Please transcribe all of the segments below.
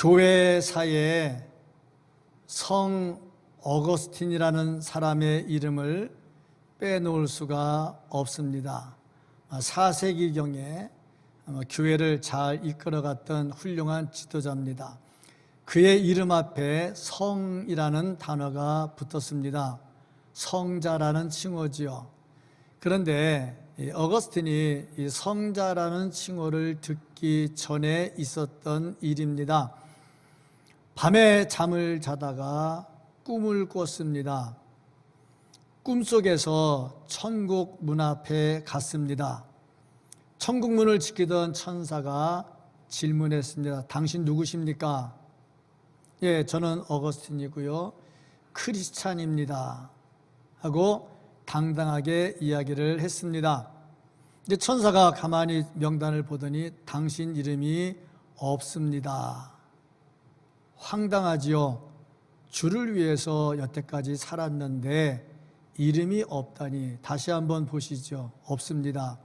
교회사에 성 어거스틴이라는 사람의 이름을 빼놓을 수가 없습니다. 4세기경에 교회를 잘 이끌어갔던 훌륭한 지도자입니다. 그의 이름 앞에 성이라는 단어가 붙었습니다. 성자라는 칭호지요. 그런데 어거스틴이 이 성자라는 칭호를 듣기 전에 있었던 일입니다. 밤에 잠을 자다가 꿈을 꿨습니다. 꿈속에서 천국 문 앞에 갔습니다. 천국 문을 지키던 천사가 질문했습니다. 당신 누구십니까? 예, 저는 어거스틴이고요. 크리스찬입니다. 하고 당당하게 이야기를 했습니다. 근데 천사가 가만히 명단을 보더니 당신 이름이 없습니다. 황당하지요. 주를 위해서 여태까지 살았는데 이름이 없다니. 다시 한번 보시죠. 없습니다.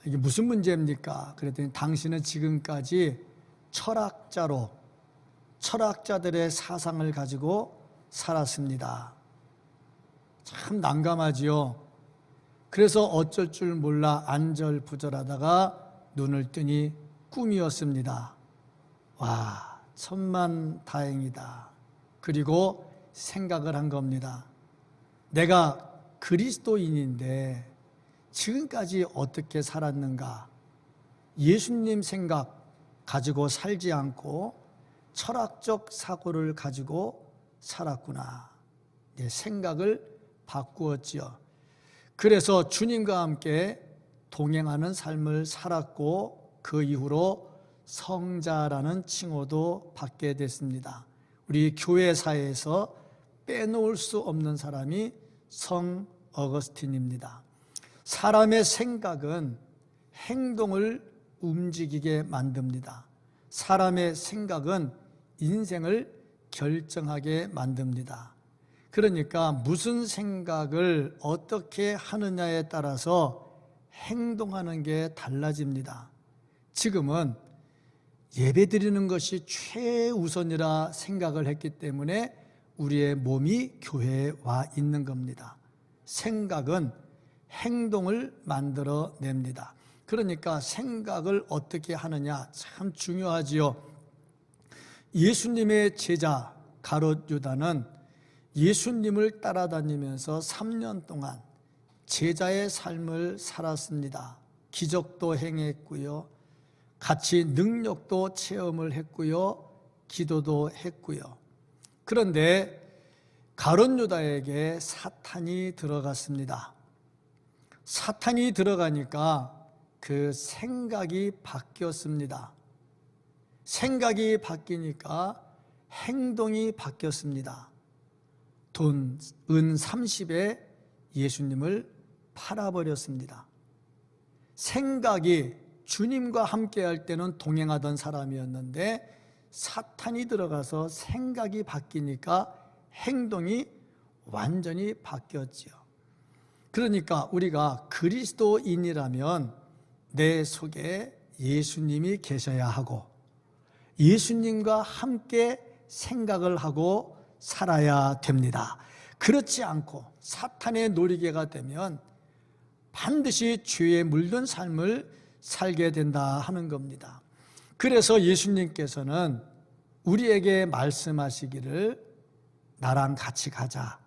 이게 무슨 문제입니까? 그랬더니 당신은 지금까지 철학자들의 사상을 가지고 살았습니다. 참 난감하지요. 그래서 어쩔 줄 몰라 안절부절하다가 눈을 뜨니 꿈이었습니다. 와, 천만다행이다. 그리고 생각을 한 겁니다. 내가 그리스도인인데 지금까지 어떻게 살았는가? 예수님 생각 가지고 살지 않고 철학적 사고를 가지고 살았구나. 생각을 바꾸었지요. 그래서 주님과 함께 동행하는 삶을 살았고 그 이후로 성자라는 칭호도 받게 됐습니다. 우리 교회사에서 빼놓을 수 없는 사람이 성 어거스틴입니다. 사람의 생각은 행동을 움직이게 만듭니다. 사람의 생각은 인생을 결정하게 만듭니다. 그러니까 무슨 생각을 어떻게 하느냐에 따라서 행동하는 게 달라집니다. 지금은 예배드리는 것이 최우선이라 생각을 했기 때문에 우리의 몸이 교회에 와 있는 겁니다. 생각은 행동을 만들어냅니다. 그러니까 생각을 어떻게 하느냐 참 중요하지요. 예수님의 제자 가롯 유다는 예수님을 따라다니면서 3년 동안 제자의 삶을 살았습니다. 기적도 행했고요. 같이 능력도 체험을 했고요. 기도도 했고요. 그런데 가롯 유다에게 사탄이 들어갔습니다. 사탄이 들어가니까 그 생각이 바뀌었습니다. 생각이 바뀌니까 행동이 바뀌었습니다. 돈, 은 30에 예수님을 팔아버렸습니다. 생각이 주님과 함께 할 때는 동행하던 사람이었는데 사탄이 들어가서 생각이 바뀌니까 행동이 완전히 바뀌었지요. 그러니까 우리가 그리스도인이라면 내 속에 예수님이 계셔야 하고 예수님과 함께 생각을 하고 살아야 됩니다. 그렇지 않고 사탄의 놀이개가 되면 반드시 죄에 물든 삶을 살게 된다 하는 겁니다. 그래서 예수님께서는 우리에게 말씀하시기를 나랑 같이 가자,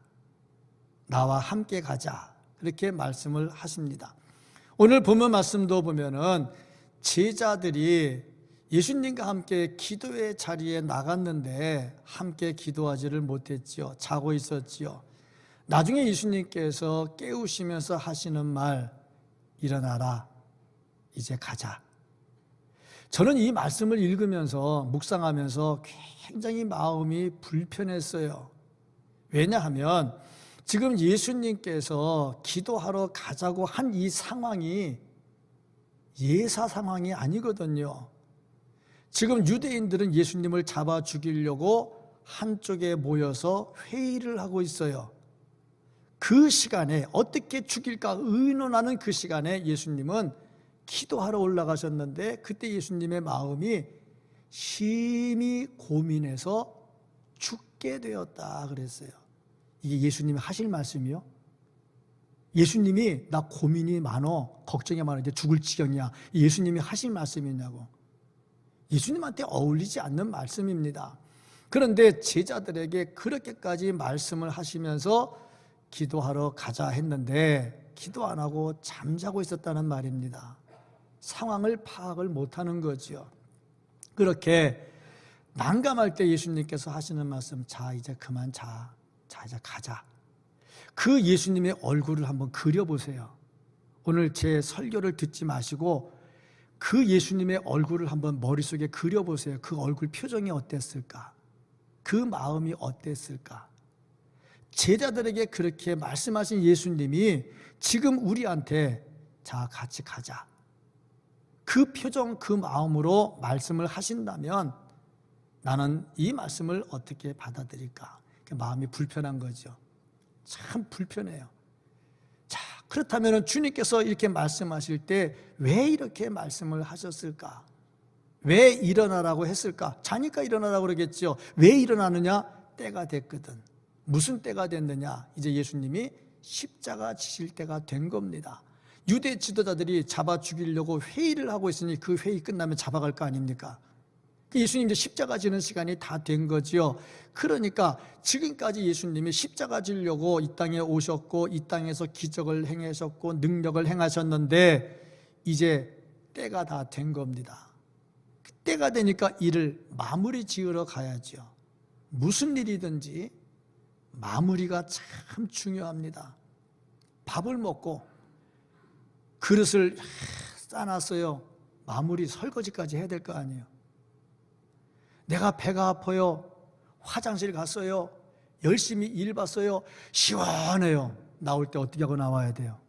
나와 함께 가자, 그렇게 말씀을 하십니다. 오늘 본문 말씀도 보면은 제자들이 예수님과 함께 기도의 자리에 나갔는데 함께 기도하지를 못했지요. 자고 있었지요. 나중에 예수님께서 깨우시면서 하시는 말, 일어나라, 이제 가자. 저는 이 말씀을 읽으면서 묵상하면서 굉장히 마음이 불편했어요. 왜냐하면 지금 예수님께서 기도하러 가자고 한 이 상황이 예사 상황이 아니거든요. 지금 유대인들은 예수님을 잡아 죽이려고 한쪽에 모여서 회의를 하고 있어요. 그 시간에 어떻게 죽일까 의논하는 그 시간에 예수님은 기도하러 올라가셨는데 그때 예수님의 마음이 심히 고민해서 죽게 되었다 그랬어요. 이게 예수님이 하실 말씀이요? 예수님이 나 고민이 많어, 걱정이 많아, 이제 죽을 지경이야, 예수님이 하실 말씀이냐고. 예수님한테 어울리지 않는 말씀입니다. 그런데 제자들에게 그렇게까지 말씀을 하시면서 기도하러 가자 했는데 기도 안 하고 잠자고 있었다는 말입니다. 상황을 파악을 못하는 거지요. 그렇게 난감할 때 예수님께서 하시는 말씀, 자 이제 그만 자, 자 이제 가자. 그 예수님의 얼굴을 한번 그려보세요. 오늘 제 설교를 듣지 마시고 그 예수님의 얼굴을 한번 머릿속에 그려보세요. 그 얼굴 표정이 어땠을까? 그 마음이 어땠을까? 제자들에게 그렇게 말씀하신 예수님이 지금 우리한테 자 같이 가자, 그 표정 그 마음으로 말씀을 하신다면 나는 이 말씀을 어떻게 받아들일까? 마음이 불편한 거죠. 참 불편해요. 자, 그렇다면 주님께서 이렇게 말씀하실 때 왜 이렇게 말씀을 하셨을까? 왜 일어나라고 했을까? 자니까 일어나라고 그러겠죠. 왜 일어나느냐? 때가 됐거든. 무슨 때가 됐느냐? 이제 예수님이 십자가 지실 때가 된 겁니다. 유대 지도자들이 잡아 죽이려고 회의를 하고 있으니 그 회의 끝나면 잡아갈 거 아닙니까? 예수님 이제 십자가 지는 시간이 다 된 거지요. 그러니까 지금까지 예수님이 십자가 지려고 이 땅에 오셨고 이 땅에서 기적을 행하셨고 능력을 행하셨는데 이제 때가 다 된 겁니다. 때가 되니까 일을 마무리 지으러 가야죠. 무슨 일이든지 마무리가 참 중요합니다. 밥을 먹고 그릇을 싸놨어요. 마무리 설거지까지 해야 될 거 아니에요. 내가 배가 아파요. 화장실 갔어요. 열심히 일 봤어요. 시원해요. 나올 때 어떻게 하고 나와야 돼요?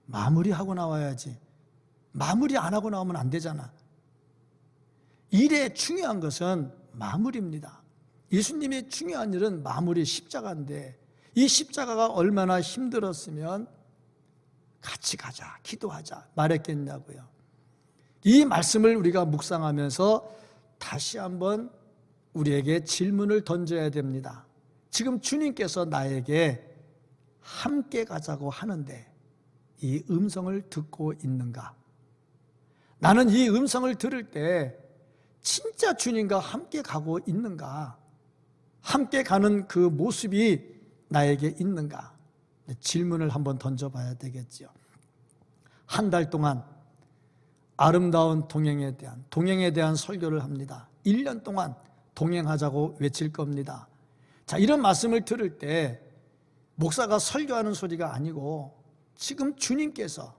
마무리하고 나와야지. 마무리 안 하고 나오면 안 되잖아. 일의 중요한 것은 마무리입니다. 예수님의 중요한 일은 마무리, 십자가인데 이 십자가가 얼마나 힘들었으면 같이 가자, 기도하자 말했겠냐고요. 이 말씀을 우리가 묵상하면서 다시 한번 우리에게 질문을 던져야 됩니다. 지금 주님께서 나에게 함께 가자고 하는데 이 음성을 듣고 있는가? 나는 이 음성을 들을 때 진짜 주님과 함께 가고 있는가? 함께 가는 그 모습이 나에게 있는가? 질문을 한번 던져봐야 되겠죠. 한 달 동안 아름다운 동행에 대한 설교를 합니다. 1년 동안 동행하자고 외칠 겁니다. 자, 이런 말씀을 들을 때 목사가 설교하는 소리가 아니고 지금 주님께서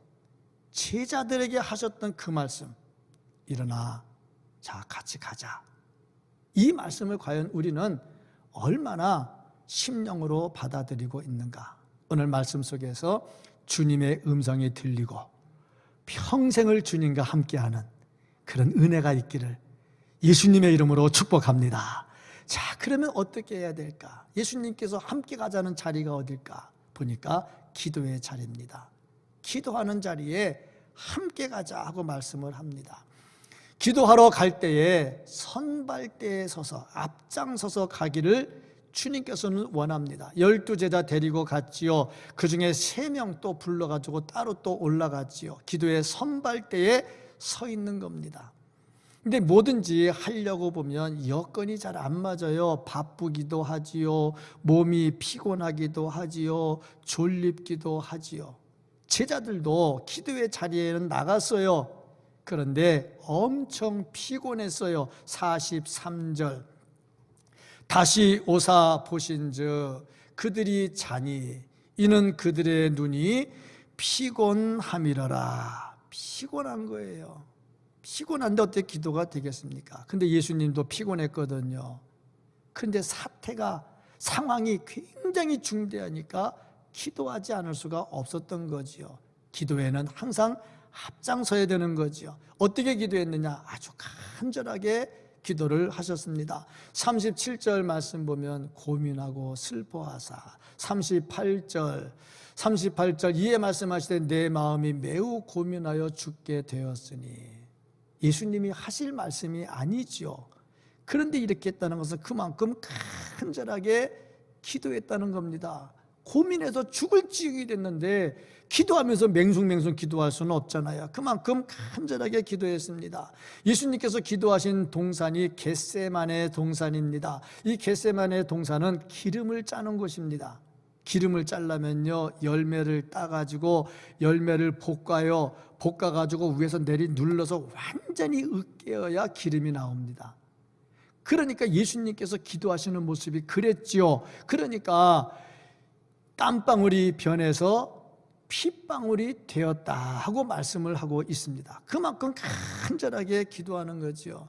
제자들에게 하셨던 그 말씀, 일어나, 자 같이 가자. 이 말씀을 과연 우리는 얼마나 심령으로 받아들이고 있는가? 오늘 말씀 속에서 주님의 음성이 들리고 평생을 주님과 함께하는 그런 은혜가 있기를 예수님의 이름으로 축복합니다. 자, 그러면 어떻게 해야 될까? 예수님께서 함께 가자는 자리가 어딜까? 보니까 기도의 자리입니다. 기도하는 자리에 함께 가자 하고 말씀을 합니다. 기도하러 갈 때에 선발대에 서서 앞장서서 가기를 주님께서는 원합니다. 12제자 데리고 갔지요. 그 중에 3명 또 불러가지고 따로 또 올라갔지요. 기도의 선발대에 서 있는 겁니다. 근데 뭐든지 하려고 보면 여건이 잘 안 맞아요. 바쁘기도 하지요. 몸이 피곤하기도 하지요. 졸립기도 하지요. 제자들도 기도의 자리에는 나갔어요. 그런데 엄청 피곤했어요. 43절 다시 오사 보신즉 그들이 자니 이는 그들의 눈이 피곤함이러라. 피곤한 거예요. 피곤한데 어떻게 기도가 되겠습니까? 근데 예수님도 피곤했거든요. 근데 상황이 굉장히 중대하니까 기도하지 않을 수가 없었던 거지요. 기도에는 항상 앞장서야 되는 거지요. 어떻게 기도했느냐? 아주 간절하게 기도를 하셨습니다. 37절 말씀 보면 고민하고 슬퍼하사 38절 이에 말씀하시되 내 마음이 매우 고민하여 죽게 되었으니 예수님이 하실 말씀이 아니죠. 그런데 이렇게 했다는 것은 그만큼 간절하게 기도했다는 겁니다. 고민해서 죽을 지경이 됐는데 기도하면서 맹숭맹숭 기도할 수는 없잖아요. 그만큼 간절하게 기도했습니다. 예수님께서 기도하신 동산이 겟세마네 동산입니다. 이 겟세마네 동산은 기름을 짜는 곳입니다. 기름을 짜려면요, 열매를 따가지고 열매를 볶아요. 볶아가지고 위에서 눌러서 완전히 으깨어야 기름이 나옵니다. 그러니까 예수님께서 기도하시는 모습이 그랬지요. 그러니까 땀방울이 변해서 핏방울이 되었다 하고 말씀을 하고 있습니다. 그만큼 간절하게 기도하는 거죠.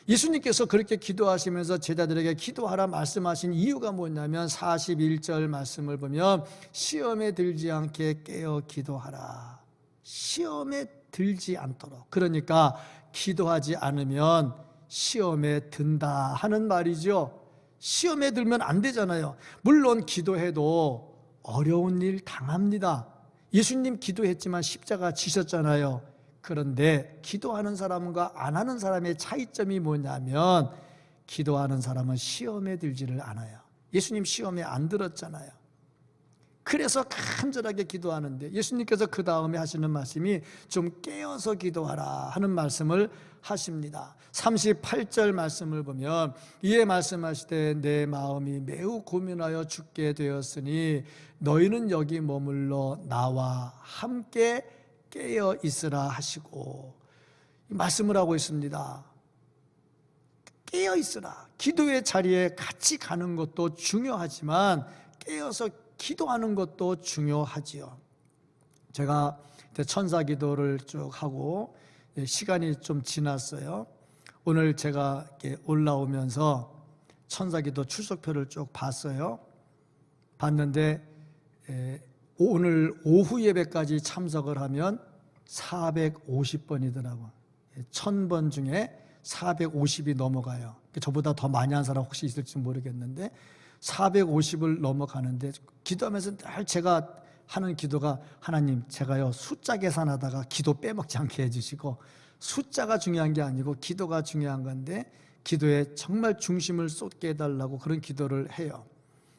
예수님께서 그렇게 기도하시면서 제자들에게 기도하라 말씀하신 이유가 뭐냐면 41절 말씀을 보면 시험에 들지 않게 깨어 기도하라. 시험에 들지 않도록. 그러니까 기도하지 않으면 시험에 든다 하는 말이죠. 시험에 들면 안 되잖아요. 물론 기도해도 어려운 일 당합니다. 예수님 기도했지만 십자가 지셨잖아요. 그런데 기도하는 사람과 안 하는 사람의 차이점이 뭐냐면 기도하는 사람은 시험에 들지를 않아요. 예수님 시험에 안 들었잖아요. 그래서 간절하게 기도하는데 예수님께서 그 다음에 하시는 말씀이 좀 깨어서 기도하라 하는 말씀을 하십니다. 38절 말씀을 보면 이에 말씀하시되 내 마음이 매우 고민하여 죽게 되었으니 너희는 여기 머물러 나와 함께 깨어 있으라 하시고 말씀을 하고 있습니다. 깨어 있으라. 기도의 자리에 같이 가는 것도 중요하지만 깨어서 기도하는 것도 중요하지요. 제가 천사 기도를 쭉 하고 시간이 좀 지났어요. 오늘 제가 올라오면서 천사 기도 출석표를 쭉 봤어요. 봤는데 오늘 오후 예배까지 참석을 하면 450번이더라고요. 1000번 중에 450이 넘어가요. 저보다 더 많이 한 사람 혹시 있을지 모르겠는데 450을 넘어가는데 기도하면서 늘 제가 하는 기도가 하나님 제가요 숫자 계산하다가 기도 빼먹지 않게 해주시고 숫자가 중요한 게 아니고 기도가 중요한 건데 기도에 정말 중심을 쏟게 해달라고 그런 기도를 해요.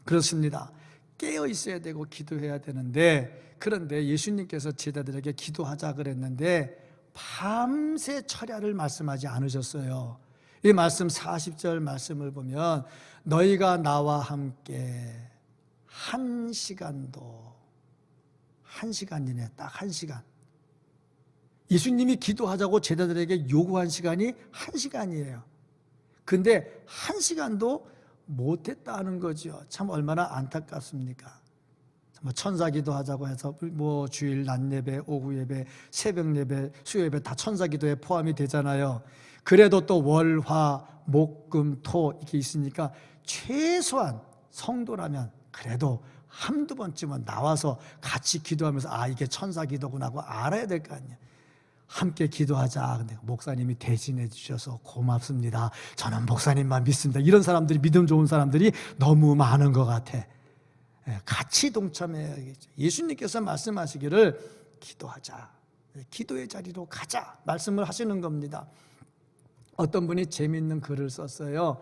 그렇습니다. 깨어 있어야 되고 기도해야 되는데 그런데 예수님께서 제자들에게 기도하자 그랬는데 밤새 철야를 말씀하지 않으셨어요. 이 말씀 40절 말씀을 보면 너희가 나와 함께 1시간도 1시간이네 딱 1시간 예수님이 기도하자고 제자들에게 요구한 시간이 1시간이에요. 근데 1시간도 못했다는 거죠. 참 얼마나 안타깝습니까? 천사 기도하자고 해서 뭐 주일 낮 예배, 오후 예배, 새벽 예배, 수요 예배 다 천사 기도에 포함이 되잖아요. 그래도 또 월, 화, 목, 금, 토 이렇게 있으니까 최소한 성도라면 그래도 한두 번쯤은 나와서 같이 기도하면서 아 이게 천사 기도구나 하고 알아야 될 거 아니에요. 함께 기도하자. 근데 목사님이 대신해 주셔서 고맙습니다. 저는 목사님만 믿습니다. 이런 사람들이 믿음 좋은 사람들이 너무 많은 것 같아. 같이 동참해야겠죠. 예수님께서 말씀하시기를 기도하자. 기도의 자리로 가자. 말씀을 하시는 겁니다. 어떤 분이 재미있는 글을 썼어요.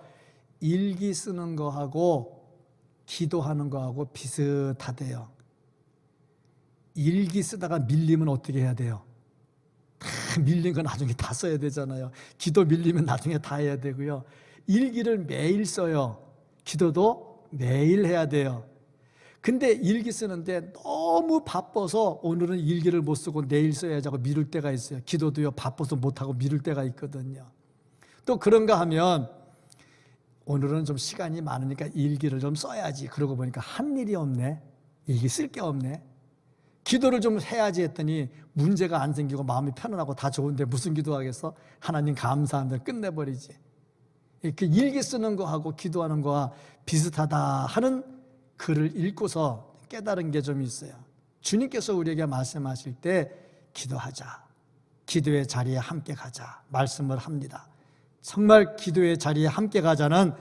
일기 쓰는 거하고 기도하는 거하고 비슷하대요. 일기 쓰다가 밀리면 어떻게 해야 돼요? 다 밀린 거 나중에 다 써야 되잖아요. 기도 밀리면 나중에 다 해야 되고요. 일기를 매일 써요. 기도도 매일 해야 돼요. 근데 일기 쓰는데 너무 바빠서 오늘은 일기를 못 쓰고 내일 써야지 하고 미룰 때가 있어요. 기도도요 바빠서 못하고 미룰 때가 있거든요. 또 그런가 하면 오늘은 좀 시간이 많으니까 일기를 좀 써야지. 그러고 보니까 한 일이 없네. 일기 쓸 게 없네. 기도를 좀 해야지 했더니 문제가 안 생기고 마음이 편안하고 다 좋은데 무슨 기도하겠어? 하나님 감사합니다. 끝내버리지. 이렇게 일기 쓰는 거하고 기도하는 거와 비슷하다 하는 글을 읽고서 깨달은 게 좀 있어요. 주님께서 우리에게 말씀하실 때 기도하자. 기도의 자리에 함께 가자. 말씀을 합니다. 정말 기도의 자리에 함께 가자는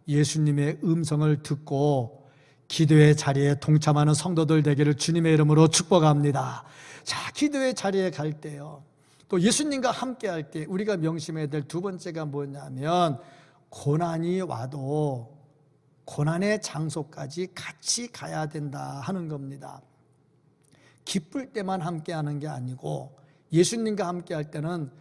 예수님의 음성을 듣고 기도의 자리에 동참하는 성도들 되기를 주님의 이름으로 축복합니다. 자, 기도의 자리에 갈 때요. 또 예수님과 함께 할 때 우리가 명심해야 될 두 번째가 뭐냐면 고난이 와도 고난의 장소까지 같이 가야 된다 하는 겁니다. 기쁠 때만 함께 하는 게 아니고 예수님과 함께 할 때는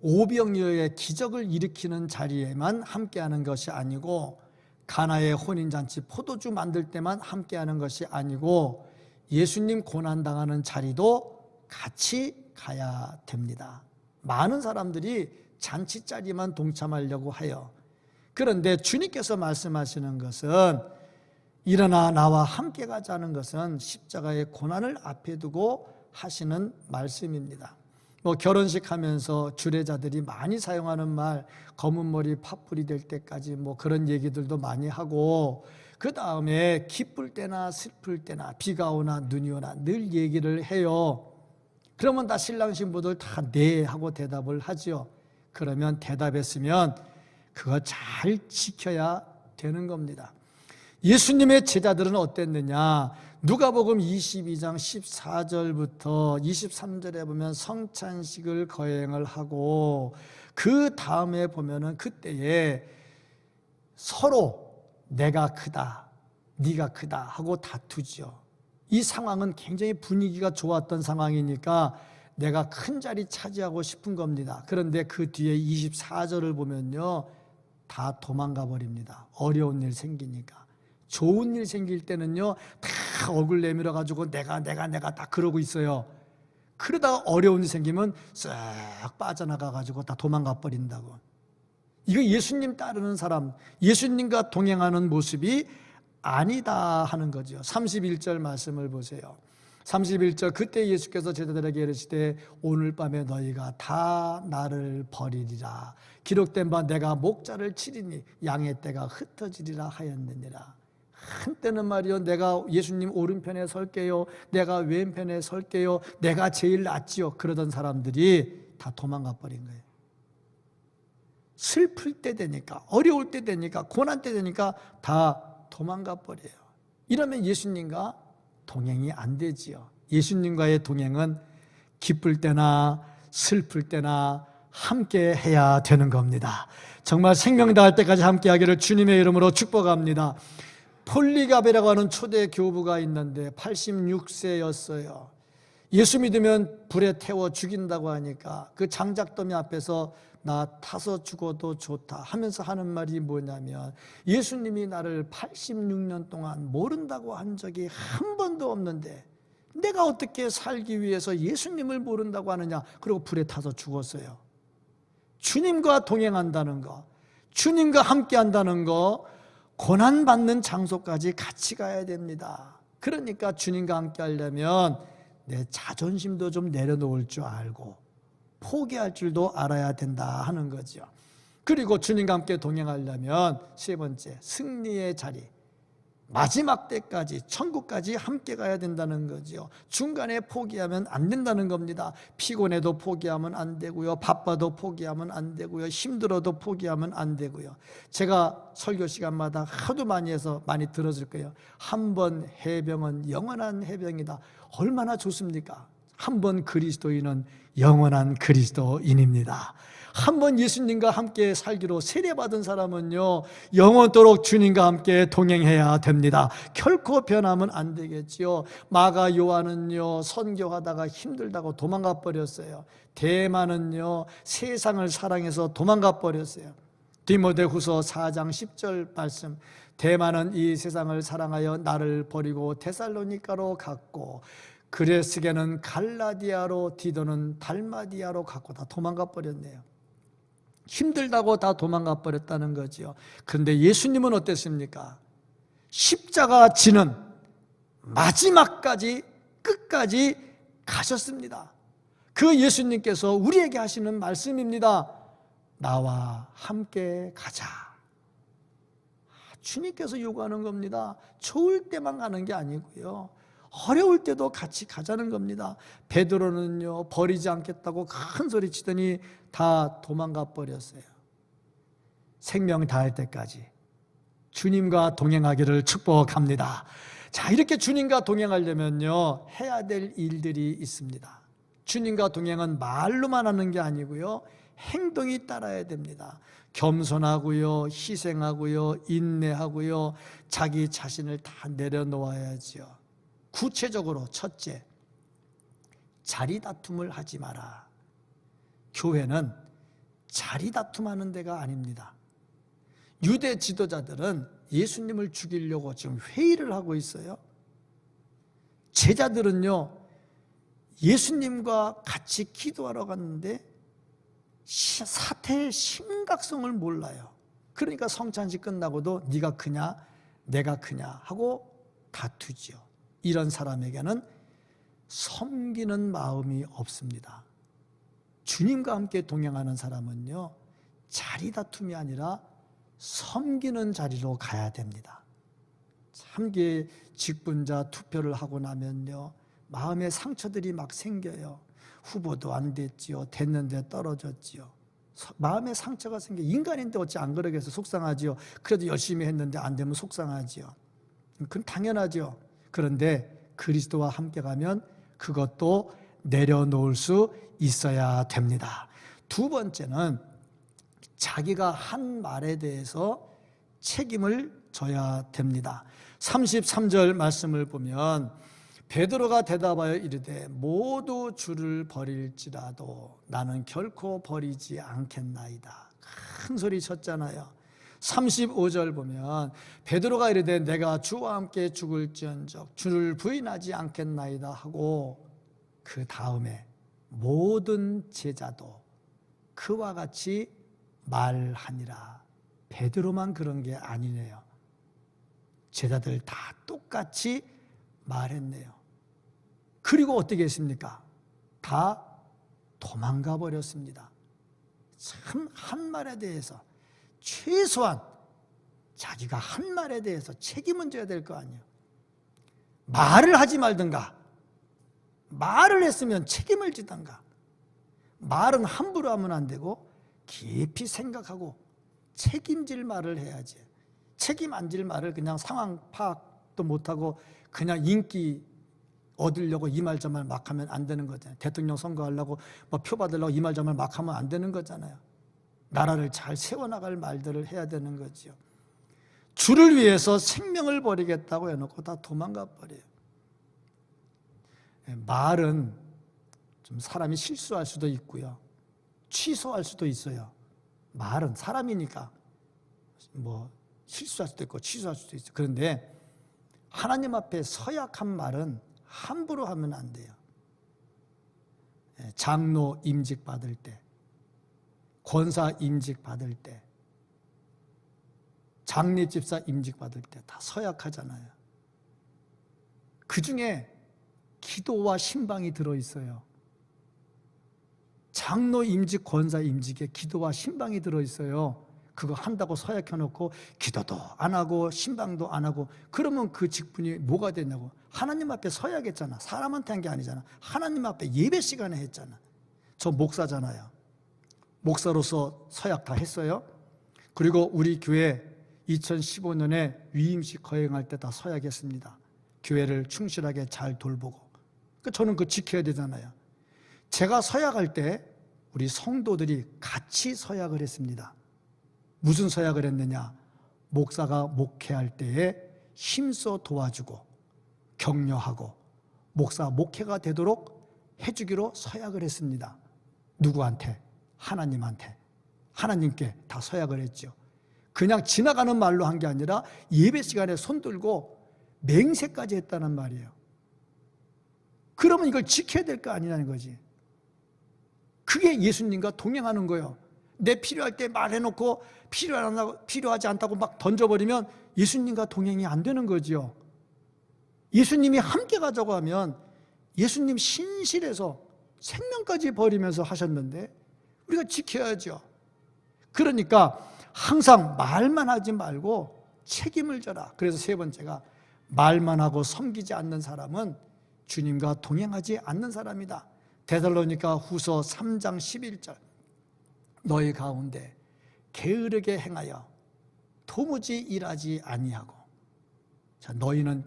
오병이어의 기적을 일으키는 자리에만 함께 하는 것이 아니고 가나의 혼인잔치 포도주 만들 때만 함께 하는 것이 아니고 예수님 고난당하는 자리도 같이 가야 됩니다. 많은 사람들이 잔치 자리만 동참하려고 해요. 그런데 주님께서 말씀하시는 것은 일어나 나와 함께 가자는 것은 십자가의 고난을 앞에 두고 하시는 말씀입니다. 결혼식 하면서 주례자들이 많이 사용하는 말, 검은 머리 팥불이 될 때까지 그런 얘기들도 많이 하고, 그 다음에 기쁠 때나 슬플 때나 비가 오나 눈이 오나 늘 얘기를 해요. 그러면 다 신랑 신부들 다 네 하고 대답을 하죠. 그러면 대답했으면 그거 잘 지켜야 되는 겁니다. 예수님의 제자들은 어땠느냐? 누가복음 22장 14절부터 23절에 보면 성찬식을 거행을 하고, 그 다음에 보면은 그때에 서로 내가 크다, 네가 크다 하고 다투죠. 이 상황은 굉장히 분위기가 좋았던 상황이니까 내가 큰 자리 차지하고 싶은 겁니다. 그런데 그 뒤에 24절을 보면요, 다 도망가 버립니다. 어려운 일 생기니까. 좋은 일 생길 때는요, 다 얼굴 내밀어 가지고 내가 다 그러고 있어요. 그러다가 어려운 일 생기면 싹 빠져나가 가지고 다 도망가 버린다고. 이거 예수님 따르는 사람, 예수님과 동행하는 모습이 아니다 하는 거죠. 31절 말씀을 보세요. 31절, 그때 예수께서 제자들에게 이르시되 오늘 밤에 너희가 다 나를 버리리라. 기록된 바 내가 목자를 치리니 양의 떼가 흩어지리라 하였느니라. 한때는 말이요, 내가 예수님 오른편에 설게요, 내가 왼편에 설게요, 내가 제일 낫지요, 그러던 사람들이 다 도망가 버린 거예요. 슬플 때 되니까, 어려울 때 되니까, 고난 때 되니까 다 도망가 버려요. 이러면 예수님과 동행이 안 되지요. 예수님과의 동행은 기쁠 때나 슬플 때나 함께 해야 되는 겁니다. 정말 생명 다할 때까지 함께 하기를 주님의 이름으로 축복합니다. 폴리갑이라고 하는 초대 교부가 있는데 86세였어요. 예수 믿으면 불에 태워 죽인다고 하니까 그 장작더미 앞에서 나 타서 죽어도 좋다 하면서 하는 말이 뭐냐면, 예수님이 나를 86년 동안 모른다고 한 적이 한 번도 없는데 내가 어떻게 살기 위해서 예수님을 모른다고 하느냐. 그리고 불에 타서 죽었어요. 주님과 동행한다는 거, 주님과 함께 한다는 거, 고난받는 장소까지 같이 가야 됩니다. 그러니까 주님과 함께 하려면 내 자존심도 좀 내려놓을 줄 알고 포기할 줄도 알아야 된다 하는 거죠. 그리고 주님과 함께 동행하려면 세 번째, 승리의 자리, 마지막 때까지, 천국까지 함께 가야 된다는 거죠. 중간에 포기하면 안 된다는 겁니다. 피곤해도 포기하면 안 되고요, 바빠도 포기하면 안 되고요, 힘들어도 포기하면 안 되고요. 제가 설교 시간마다 하도 많이 해서 많이 들어줄 거예요. 한 번 해병은 영원한 해병이다. 얼마나 좋습니까? 한 번 그리스도인은 영원한 그리스도인입니다. 한 번 예수님과 함께 살기로 세례받은 사람은요, 영원토록 주님과 함께 동행해야 됩니다. 결코 변하면 안 되겠지요. 마가 요한은요, 선교하다가 힘들다고 도망가 버렸어요. 대마는요, 세상을 사랑해서 도망가 버렸어요. 디모데후서 4장 10절 말씀, 대마는 이 세상을 사랑하여 나를 버리고 데살로니가로 갔고, 그레스게는 갈라디아로, 디도는 달마디아로 갔고 다 도망가 버렸네요. 힘들다고 다 도망가 버렸다는 거죠. 그런데 예수님은 어땠습니까? 십자가 지는 마지막까지, 끝까지 가셨습니다. 그 예수님께서 우리에게 하시는 말씀입니다. 나와 함께 가자. 주님께서 요구하는 겁니다. 좋을 때만 가는 게 아니고요, 어려울 때도 같이 가자는 겁니다. 베드로는요, 버리지 않겠다고 큰 소리 치더니 다 도망가 버렸어요. 생명 다할 때까지 주님과 동행하기를 축복합니다. 자, 이렇게 주님과 동행하려면요, 해야 될 일들이 있습니다. 주님과 동행은 말로만 하는 게 아니고요, 행동이 따라야 됩니다. 겸손하고요, 희생하고요, 인내하고요, 자기 자신을 다 내려놓아야지요. 구체적으로 첫째, 자리 다툼을 하지 마라. 교회는 자리 다툼하는 데가 아닙니다. 유대 지도자들은 예수님을 죽이려고 지금 회의를 하고 있어요. 제자들은요, 예수님과 같이 기도하러 갔는데 사태의 심각성을 몰라요. 그러니까 성찬식 끝나고도 네가 크냐 내가 크냐 하고 다투지요. 이런 사람에게는 섬기는 마음이 없습니다. 주님과 함께 동행하는 사람은요, 자리 다툼이 아니라 섬기는 자리로 가야 됩니다. 참게 직분자 투표를 하고 나면요, 마음의 상처들이 막 생겨요. 후보도 안 됐지요. 됐는데 떨어졌지요. 마음의 상처가 생겨. 인간인데 어찌 안 그러겠어. 속상하지요. 그래도 열심히 했는데 안 되면 속상하지요. 그건 당연하죠. 그런데 그리스도와 함께 가면 그것도 내려놓을 수 있어야 됩니다. 두 번째는 자기가 한 말에 대해서 책임을 져야 됩니다. 33절 말씀을 보면 베드로가 대답하여 이르되 모두 주를 버릴지라도 나는 결코 버리지 않겠나이다. 큰 소리 쳤잖아요. 35절 보면 베드로가 이르되 내가 주와 함께 죽을지언정 주를 부인하지 않겠나이다 하고 그 다음에 모든 제자도 그와 같이 말하니라. 베드로만 그런 게 아니네요. 제자들 다 똑같이 말했네요. 그리고 어떻게 했습니까? 다 도망가 버렸습니다. 참 한 말에 대해서 최소한 자기가 한 말에 대해서 책임은 져야 될 거 아니에요. 말을 하지 말든가, 말을 했으면 책임을 지든가. 말은 함부로 하면 안 되고 깊이 생각하고 책임질 말을 해야지. 책임 안 질 말을 그냥 상황 파악도 못하고 그냥 인기 얻으려고 이 말 저 말 막 하면 안 되는 거잖아요. 대통령 선거하려고 뭐 표 받으려고 이 말 저 말 막 하면 안 되는 거잖아요. 나라를 잘 세워나갈 말들을 해야 되는 거죠. 주를 위해서 생명을 버리겠다고 해놓고 다 도망가 버려요. 말은 좀 사람이 실수할 수도 있고요, 취소할 수도 있어요. 말은 사람이니까 뭐 실수할 수도 있고 취소할 수도 있어요. 그런데 하나님 앞에 서약한 말은 함부로 하면 안 돼요. 장로 임직 받을 때, 권사 임직 받을 때, 장례집사 임직 받을 때 다 서약하잖아요. 그 중에 기도와 신방이 들어있어요. 장로 임직, 권사 임직에 기도와 신방이 들어있어요. 그거 한다고 서약해놓고 기도도 안 하고 신방도 안 하고 그러면 그 직분이 뭐가 되냐고. 하나님 앞에 서약했잖아. 사람한테 한 게 아니잖아. 하나님 앞에 예배 시간에 했잖아. 저 목사잖아요. 목사로서 서약 다 했어요. 그리고 우리 교회 2015년에 위임식 거행할 때 다 서약했습니다. 교회를 충실하게 잘 돌보고. 저는 그거 지켜야 되잖아요. 제가 서약할 때 우리 성도들이 같이 서약을 했습니다. 무슨 서약을 했느냐? 목사가 목회할 때에 힘써 도와주고 격려하고 목사 목회가 되도록 해주기로 서약을 했습니다. 누구한테? 하나님한테. 하나님께 다 서약을 했죠. 그냥 지나가는 말로 한 게 아니라 예배 시간에 손 들고 맹세까지 했다는 말이에요. 그러면 이걸 지켜야 될 거 아니냐는 거지. 그게 예수님과 동행하는 거예요. 내 필요할 때 말해놓고 필요하지 않다고 막 던져버리면 예수님과 동행이 안 되는 거지요. 예수님이 함께 가자고 하면 예수님 신실해서 생명까지 버리면서 하셨는데 우리가 지켜야죠. 그러니까 항상 말만 하지 말고 책임을 져라. 그래서 세 번째가 말만 하고 섬기지 않는 사람은 주님과 동행하지 않는 사람이다. 데살로니가 후서 3장 11절 너희 가운데 게으르게 행하여 도무지 일하지 아니하고. 자, 너희는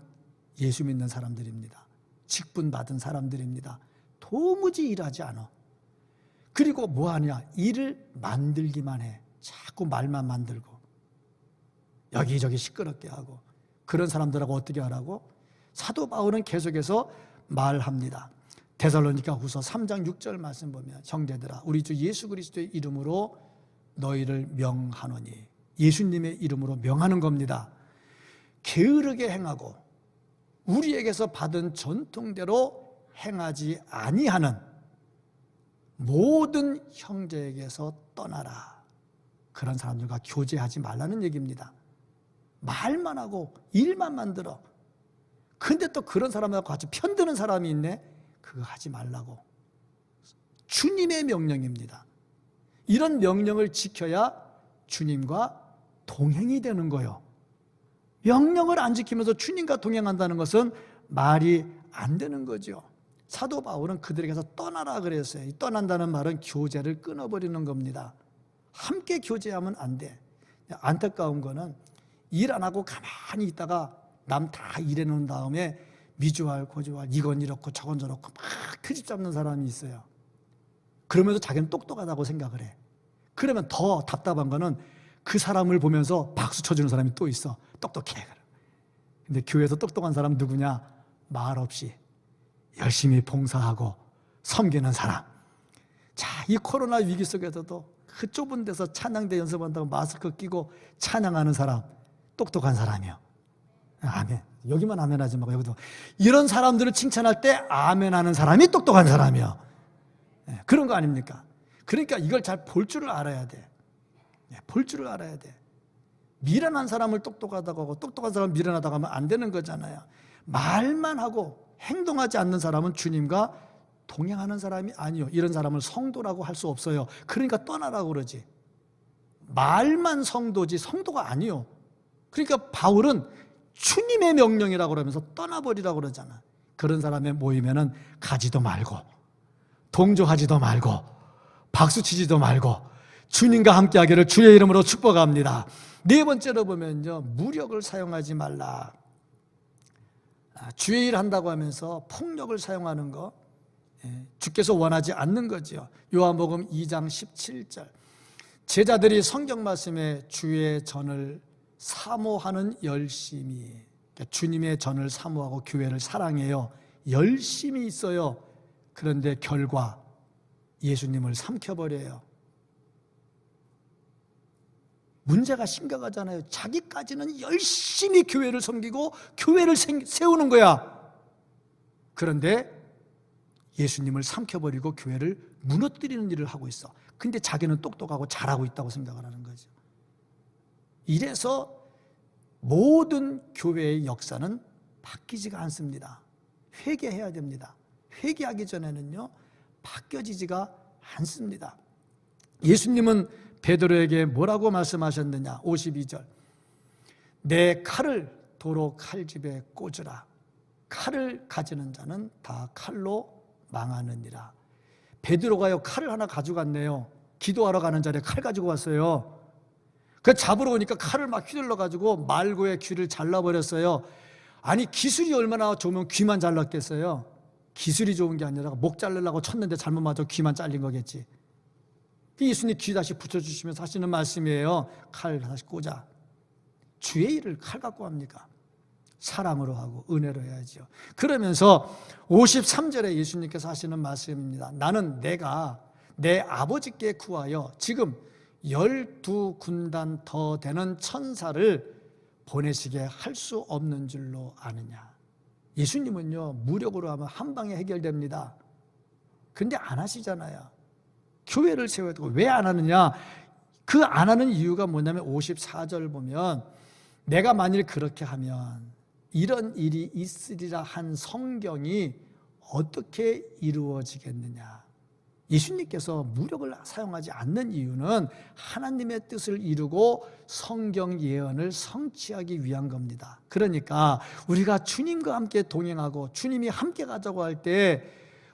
예수 믿는 사람들입니다. 직분 받은 사람들입니다. 도무지 일하지 않아. 그리고 뭐 하냐? 일을 만들기만 해. 자꾸 말만 만들고 여기저기 시끄럽게 하고. 그런 사람들하고 어떻게 하라고? 사도 바울은 계속해서 말합니다. 데살로니가 후서 3장 6절 말씀 보면, 형제들아 우리 주 예수 그리스도의 이름으로 너희를 명하노니, 예수님의 이름으로 명하는 겁니다. 게으르게 행하고 우리에게서 받은 전통대로 행하지 아니하는 모든 형제에게서 떠나라. 그런 사람들과 교제하지 말라는 얘기입니다. 말만 하고 일만 만들어. 근데 또 그런 사람하고 같이 편드는 사람이 있네. 그거 하지 말라고. 주님의 명령입니다. 이런 명령을 지켜야 주님과 동행이 되는 거예요. 명령을 안 지키면서 주님과 동행한다는 것은 말이 안 되는 거죠. 사도 바울은 그들에게서 떠나라 그랬어요. 이 떠난다는 말은 교제를 끊어버리는 겁니다. 함께 교제하면 안 돼. 안타까운 거는 일 안 하고 가만히 있다가 남 다 일해놓은 다음에 미주알 고주알 이건 이렇고 저건 저렇고 막 트집 잡는 사람이 있어요. 그러면서 자기는 똑똑하다고 생각을 해. 그러면 더 답답한 거는 그 사람을 보면서 박수 쳐주는 사람이 또 있어. 똑똑해. 근데 교회에서 똑똑한 사람 누구냐? 말 없이 열심히 봉사하고 섬기는 사람. 자, 이 코로나 위기 속에서도 그 좁은 데서 찬양대 연습한다고 마스크 끼고 찬양하는 사람, 똑똑한 사람이요. 아멘. 여기만 아멘 하지 말고 여기도. 이런 사람들을 칭찬할 때 아멘 하는 사람이 똑똑한 사람이요. 그런 거 아닙니까? 그러니까 이걸 잘 볼 줄을 알아야 돼. 볼 줄을 알아야 돼. 미련한 사람을 똑똑하다고 하고 똑똑한 사람을 미련하다고 하면 안 되는 거잖아요. 말만 하고 행동하지 않는 사람은 주님과 동행하는 사람이 아니요. 이런 사람을 성도라고 할 수 없어요. 그러니까 떠나라고 그러지. 말만 성도지 성도가 아니요. 그러니까 바울은 주님의 명령이라고 그러면서 떠나버리라고 그러잖아. 그런 사람의 모임에는 가지도 말고 동조하지도 말고 박수치지도 말고 주님과 함께하기를 주의 이름으로 축복합니다. 네 번째로 보면요, 무력을 사용하지 말라. 주의 일 한다고 하면서 폭력을 사용하는 거, 주께서 원하지 않는 거죠. 요한복음 2장 17절. 제자들이 성경 말씀에 주의 전을 사모하는 열심이, 그러니까 주님의 전을 사모하고 교회를 사랑해요. 열심히 있어요. 그런데 결과 예수님을 삼켜버려요. 문제가 심각하잖아요. 자기까지는 열심히 교회를 섬기고 교회를 세우는 거야. 그런데 예수님을 삼켜버리고 교회를 무너뜨리는 일을 하고 있어. 근데 자기는 똑똑하고 잘하고 있다고 생각을 하는 거죠. 이래서 모든 교회의 역사는 바뀌지가 않습니다. 회개해야 됩니다. 회개하기 전에는요, 바뀌어지지가 않습니다. 예수님은 베드로에게 뭐라고 말씀하셨느냐? 52절. 내 칼을 도로 칼집에 꽂으라. 칼을 가지는 자는 다 칼로 망하느니라. 베드로가요, 칼을 하나 가져갔네요. 기도하러 가는 자리에 칼 가지고 왔어요. 그 잡으러 오니까 칼을 막 휘둘러 가지고 말고의 귀를 잘라버렸어요. 아니, 기술이 얼마나 좋으면 귀만 잘랐겠어요? 기술이 좋은 게 아니라 목 자르려고 쳤는데 잘못 맞아 귀만 잘린 거겠지. 예수님 귀 다시 붙여주시면서 하시는 말씀이에요. 칼 다시 꽂아. 주의 일을 칼 갖고 합니까? 사랑으로 하고 은혜로 해야죠. 그러면서 53절에 예수님께서 하시는 말씀입니다. 나는 내가 내 아버지께 구하여 지금 12군단 더 되는 천사를 보내시게 할 수 없는 줄로 아느냐. 예수님은요, 무력으로 하면 한 방에 해결됩니다. 근데 안 하시잖아요. 교회를 세워야 되고. 왜 안 하느냐? 그 안 하는 이유가 뭐냐면 54절 보면 내가 만일 그렇게 하면 이런 일이 있으리라 한 성경이 어떻게 이루어지겠느냐. 예수님께서 무력을 사용하지 않는 이유는 하나님의 뜻을 이루고 성경 예언을 성취하기 위한 겁니다. 그러니까 우리가 주님과 함께 동행하고 주님이 함께 가자고 할 때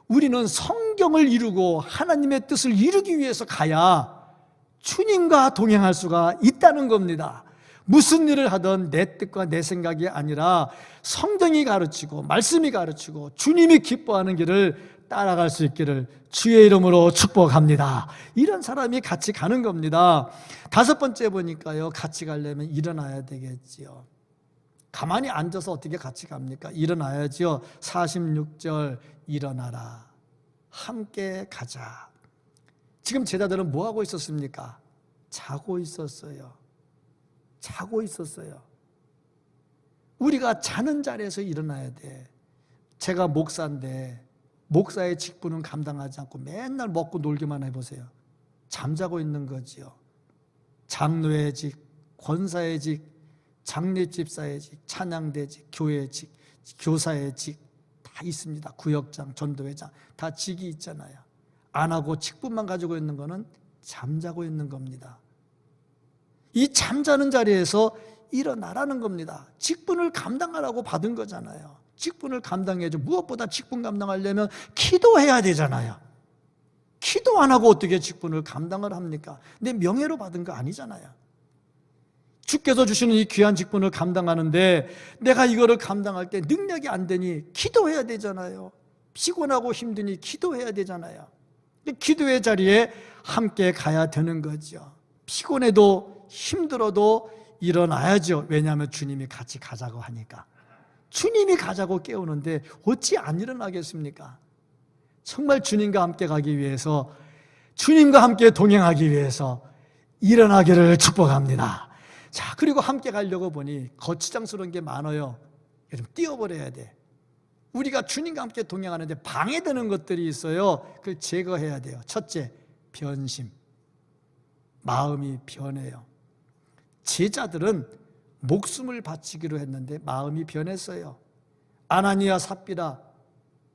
우리는 성경을 이루고 하나님의 뜻을 이루기 위해서 가야 주님과 동행할 수가 있다는 겁니다. 무슨 일을 하든 내 뜻과 내 생각이 아니라 성경이 가르치고 말씀이 가르치고 주님이 기뻐하는 길을 따라갈 수 있기를 주의 이름으로 축복합니다. 이런 사람이 같이 가는 겁니다. 다섯 번째 보니까요, 같이 가려면 일어나야 되겠지요. 가만히 앉아서 어떻게 같이 갑니까? 일어나야죠. 46절 일어나라. 함께 가자. 지금 제자들은 뭐 하고 있었습니까? 자고 있었어요. 자고 있었어요. 우리가 자는 자리에서 일어나야 돼. 제가 목사인데 목사의 직분은 감당하지 않고 맨날 먹고 놀기만 해보세요. 잠자고 있는 거지요. 장로의 직, 권사의 직, 장례집사의 직, 찬양대직, 교회의 직, 교사의 직 다 있습니다. 구역장, 전도회장 다 직이 있잖아요. 안 하고 직분만 가지고 있는 거는 잠자고 있는 겁니다. 이 잠자는 자리에서 일어나라는 겁니다. 직분을 감당하라고 받은 거잖아요. 직분을 감당해야죠. 무엇보다 직분 감당하려면 기도해야 되잖아요. 기도 안 하고 어떻게 직분을 감당을 합니까? 내 명예로 받은 거 아니잖아요. 주께서 주시는 이 귀한 직분을 감당하는데 내가 이거를 감당할 때 능력이 안 되니 기도해야 되잖아요. 피곤하고 힘드니 기도해야 되잖아요. 기도의 자리에 함께 가야 되는 거죠. 피곤해도 힘들어도 일어나야죠. 왜냐하면 주님이 같이 가자고 하니까. 주님이 가자고 깨우는데 어찌 안 일어나겠습니까? 정말 주님과 함께 가기 위해서, 주님과 함께 동행하기 위해서 일어나기를 축복합니다. 자, 그리고 함께 가려고 보니 거추장스러운 게 많아요. 좀 띄워버려야 돼. 우리가 주님과 함께 동행하는데 방해되는 것들이 있어요. 그걸 제거해야 돼요. 첫째, 변심. 마음이 변해요. 제자들은 목숨을 바치기로 했는데 마음이 변했어요. 아나니아 삽비라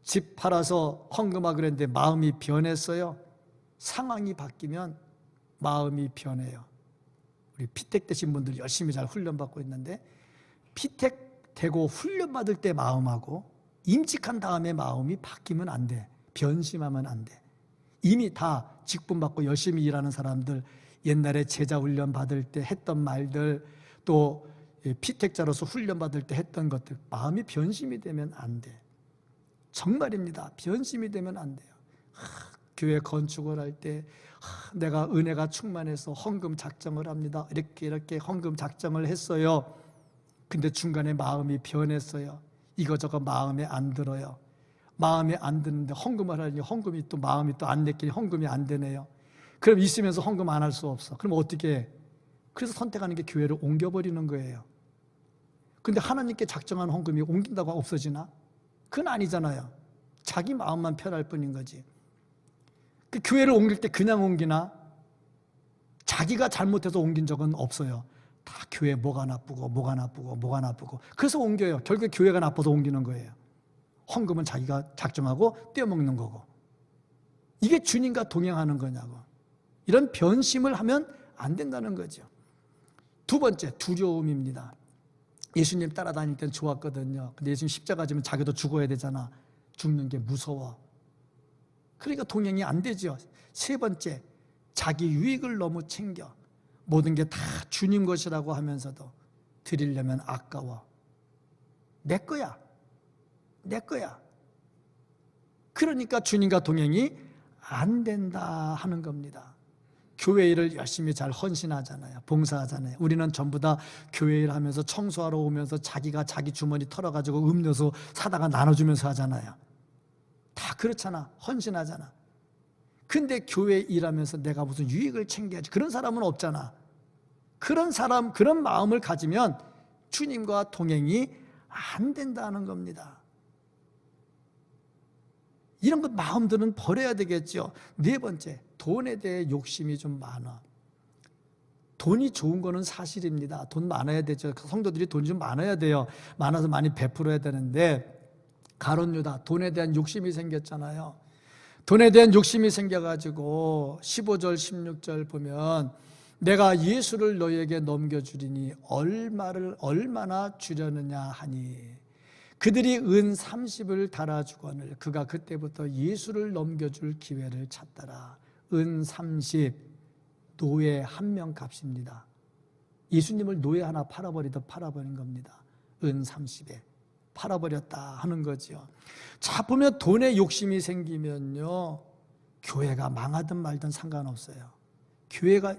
집 팔아서 헌금하기로 했는데 마음이 변했어요. 상황이 바뀌면 마음이 변해요. 우리 피택 되신 분들 열심히 잘 훈련받고 있는데, 피택 되고 훈련받을 때 마음하고 임직한 다음에 마음이 바뀌면 안 돼. 변심하면 안 돼. 이미 다 직분 받고 열심히 일하는 사람들, 옛날에 제자 훈련 받을 때 했던 말들, 또 피택자로서 훈련 받을 때 했던 것들, 마음이 변심이 되면 안 돼. 정말입니다. 변심이 되면 안 돼요. 교회 건축을 할 때 내가 은혜가 충만해서 헌금 작정을 합니다. 이렇게 헌금 작정을 했어요. 근데 중간에 마음이 변했어요. 이거저거 마음에 안 들어요. 마음에 안 드는데 헌금을 하려니 헌금이 또 마음이 또 안 내끼니 헌금이 안 되네요. 그럼 있으면서 헌금 안 할 수 없어. 그럼 어떻게 해? 그래서 선택하는 게 교회를 옮겨버리는 거예요. 근데 하나님께 작정한 헌금이 옮긴다고 없어지나? 그건 아니잖아요. 자기 마음만 편할 뿐인 거지. 그 교회를 옮길 때 그냥 옮기나? 자기가 잘못해서 옮긴 적은 없어요. 다 교회 뭐가 나쁘고 그래서 옮겨요. 결국 교회가 나빠서 옮기는 거예요. 헌금은 자기가 작정하고 떼어먹는 거고. 이게 주님과 동행하는 거냐고. 이런 변심을 하면 안 된다는 거죠. 두 번째, 두려움입니다. 예수님 따라다닐 땐 좋았거든요. 근데 예수님 십자가 지면 자기도 죽어야 되잖아. 죽는 게 무서워. 그러니까 동행이 안 되죠. 세 번째, 자기 유익을 너무 챙겨. 모든 게 다 주님 것이라고 하면서도 드리려면 아까워. 내 거야. 그러니까 주님과 동행이 안 된다 하는 겁니다. 교회 일을 열심히 잘 헌신하잖아요. 봉사하잖아요. 우리는 전부 다 교회 일 하면서 청소하러 오면서 자기가 자기 주머니 털어가지고 음료수 사다가 나눠주면서 하잖아요. 다 그렇잖아. 헌신하잖아. 근데 교회 일하면서 내가 무슨 유익을 챙겨야지, 그런 사람은 없잖아. 그런 사람, 그런 마음을 가지면 주님과 동행이 안 된다는 겁니다. 이런 것 마음들은 버려야 되겠죠. 네 번째, 돈에 대해 욕심이 좀 많아. 돈이 좋은 거는 사실입니다. 돈 많아야 되죠. 성도들이 돈이 좀 많아야 돼요. 많아서 많이 베풀어야 되는데, 가룟 유다 돈에 대한 욕심이 생겼잖아요. 돈에 대한 욕심이 생겨가지고 15절 16절 보면, 내가 예수를 너희에게 넘겨주리니 얼마나 주려느냐 하니, 그들이 은 30을 달아주거늘 그가 그때부터 예수를 넘겨줄 기회를 찾더라. 은 30, 노예 한 명 값입니다. 예수님을 노예 하나 팔아버린 겁니다. 은 30에. 팔아버렸다 하는 거죠. 자, 보면 돈에 욕심이 생기면요, 교회가 망하든 말든 상관없어요. 교회가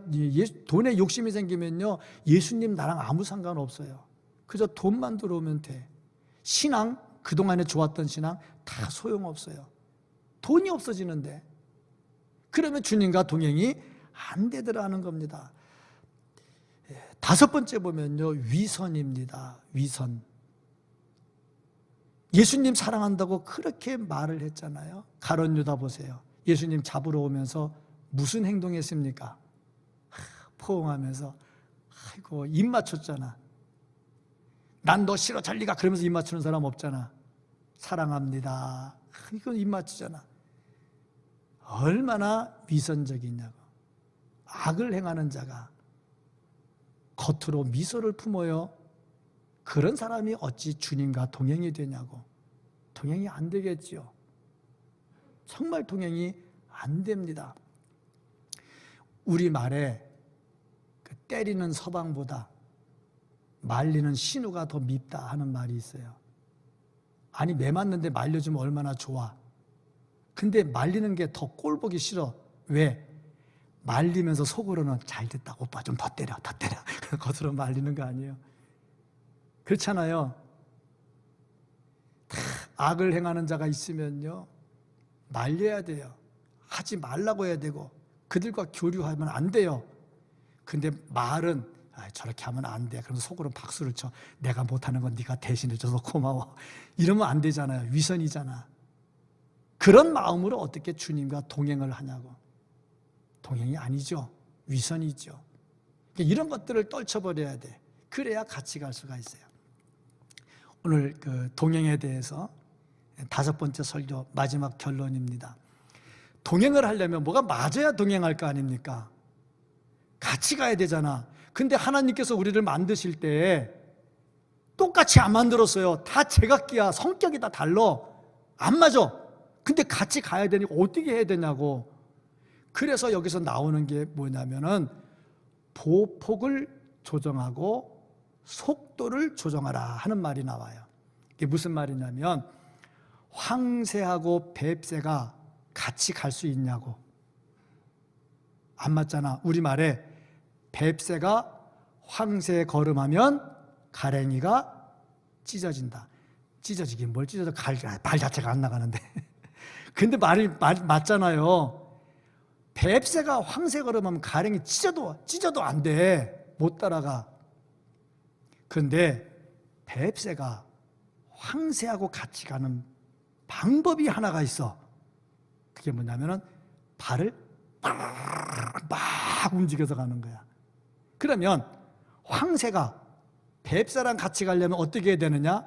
돈에 욕심이 생기면요, 예수님 나랑 아무 상관없어요. 그저 돈만 들어오면 돼. 신앙, 그동안에 좋았던 신앙 다 소용없어요. 돈이 없어지는데. 그러면 주님과 동행이 안 되더라는 겁니다. 다섯 번째 보면요, 위선입니다. 위선. 예수님 사랑한다고 그렇게 말을 했잖아요. 가룟 유다 보세요. 예수님 잡으러 오면서 무슨 행동했습니까? 포옹하면서 아이고 입 맞췄잖아. 난 너 싫어 잘리가 그러면서 입 맞추는 사람 없잖아. 사랑합니다. 이건 입 맞추잖아. 얼마나 위선적이냐고. 악을 행하는 자가 겉으로 미소를 품어요. 그런 사람이 어찌 주님과 동행이 되냐고. 동행이 안 되겠지요. 정말 동행이 안 됩니다. 우리말에 그 때리는 서방보다 말리는 신우가 더 밉다 하는 말이 있어요. 아니 매 맞는데 말려주면 얼마나 좋아. 근데 말리는 게 더 꼴보기 싫어. 왜? 말리면서 속으로는 잘 됐다. 오빠 좀 더 때려, 더 때려. 겉으로 말리는 거 아니에요. 그렇잖아요. 다 악을 행하는 자가 있으면요, 말려야 돼요. 하지 말라고 해야 되고 그들과 교류하면 안 돼요. 근데 말은 저렇게 하면 안 돼. 그러면서 속으로 박수를 쳐. 내가 못하는 건 네가 대신해줘서 고마워. 이러면 안 되잖아요. 위선이잖아. 그런 마음으로 어떻게 주님과 동행을 하냐고. 동행이 아니죠. 위선이죠. 이런 것들을 떨쳐버려야 돼. 그래야 같이 갈 수가 있어요. 오늘 그 동행에 대해서 다섯 번째 설교 마지막 결론입니다. 동행을 하려면 뭐가 맞아야 동행할 거 아닙니까? 같이 가야 되잖아. 근데 하나님께서 우리를 만드실 때 똑같이 안 만들었어요. 다 제각기야. 성격이 다 달라. 안 맞아. 근데 같이 가야 되니까 어떻게 해야 되냐고. 그래서 여기서 나오는 게 뭐냐면은 보폭을 조정하고 속도를 조정하라 하는 말이 나와요. 이게 무슨 말이냐면 황새하고 뱁새가 같이 갈 수 있냐고. 안 맞잖아. 우리말에 뱁새가 황새에 걸음하면 가랭이가 찢어진다. 찢어지긴 뭘 찢어져. 발 자체가 안 나가는데. 근데 말이 맞잖아요. 뱁새가 황새 걸음하면 가랭이 찢어도 안 돼. 못 따라가. 그런데 뱁새가 황새하고 같이 가는 방법이 하나가 있어. 그게 뭐냐면은 발을 막 움직여서 가는 거야. 그러면 황새가 뱁새랑 같이 가려면 어떻게 해야 되느냐?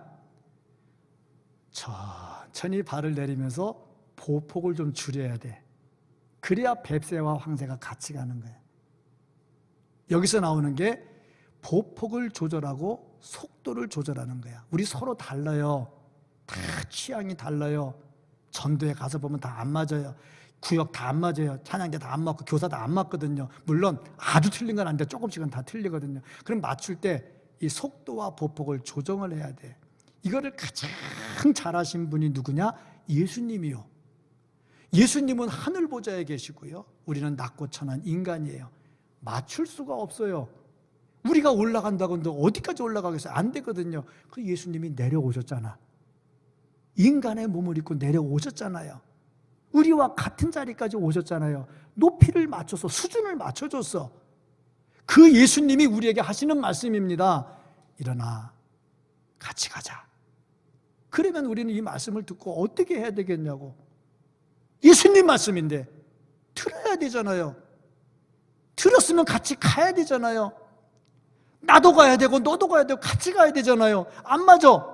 천천히 발을 내리면서 보폭을 좀 줄여야 돼. 그래야 뱁새와 황새가 같이 가는 거야. 여기서 나오는 게 보폭을 조절하고 속도를 조절하는 거야. 우리 서로 달라요. 다 취향이 달라요. 전도에 가서 보면 다 안 맞아요. 구역 다 안 맞아요. 찬양대 다 안 맞고 교사 다 안 맞거든요. 물론 아주 틀린 건 아닌데 조금씩은 다 틀리거든요. 그럼 맞출 때 이 속도와 보폭을 조정을 해야 돼. 이거를 가장 잘하신 분이 누구냐? 예수님이요. 예수님은 하늘 보좌에 계시고요. 우리는 낮고 천한 인간이에요. 맞출 수가 없어요. 우리가 올라간다고 하는데 어디까지 올라가겠어요? 안 되거든요. 그 예수님이 내려오셨잖아. 인간의 몸을 입고 내려오셨잖아요. 우리와 같은 자리까지 오셨잖아요. 높이를 맞춰서 수준을 맞춰줬어. 그 예수님이 우리에게 하시는 말씀입니다. 일어나 같이 가자. 그러면 우리는 이 말씀을 듣고 어떻게 해야 되겠냐고. 예수님 말씀인데 들어야 되잖아요. 들었으면 같이 가야 되잖아요. 나도 가야 되고 너도 가야 되고 같이 가야 되잖아요. 안 맞아.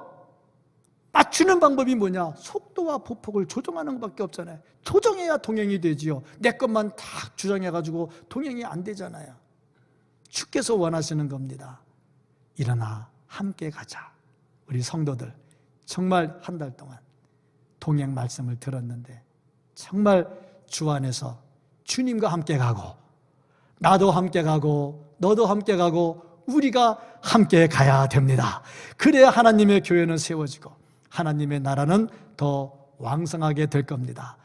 맞추는 방법이 뭐냐? 속도와 보폭을 조정하는 것밖에 없잖아요. 조정해야 동행이 되지요. 내 것만 다 주장해가지고 동행이 안 되잖아요. 주께서 원하시는 겁니다. 일어나 함께 가자. 우리 성도들 정말 한 달 동안 동행 말씀을 들었는데 정말 주 안에서 주님과 함께 가고 나도 함께 가고 너도 함께 가고 우리가 함께 가야 됩니다. 그래야 하나님의 교회는 세워지고 하나님의 나라는 더 왕성하게 될 겁니다.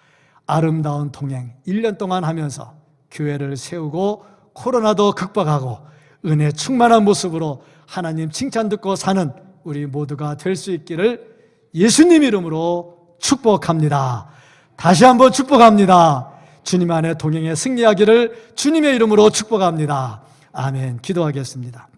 아름다운 동행 1년 동안 하면서 교회를 세우고 코로나도 극복하고 은혜 충만한 모습으로 하나님 칭찬 듣고 사는 우리 모두가 될 수 있기를 예수님 이름으로 축복합니다. 다시 한번 축복합니다. 주님 안에 동행에 승리하기를 주님의 이름으로 축복합니다. 아멘. 기도하겠습니다.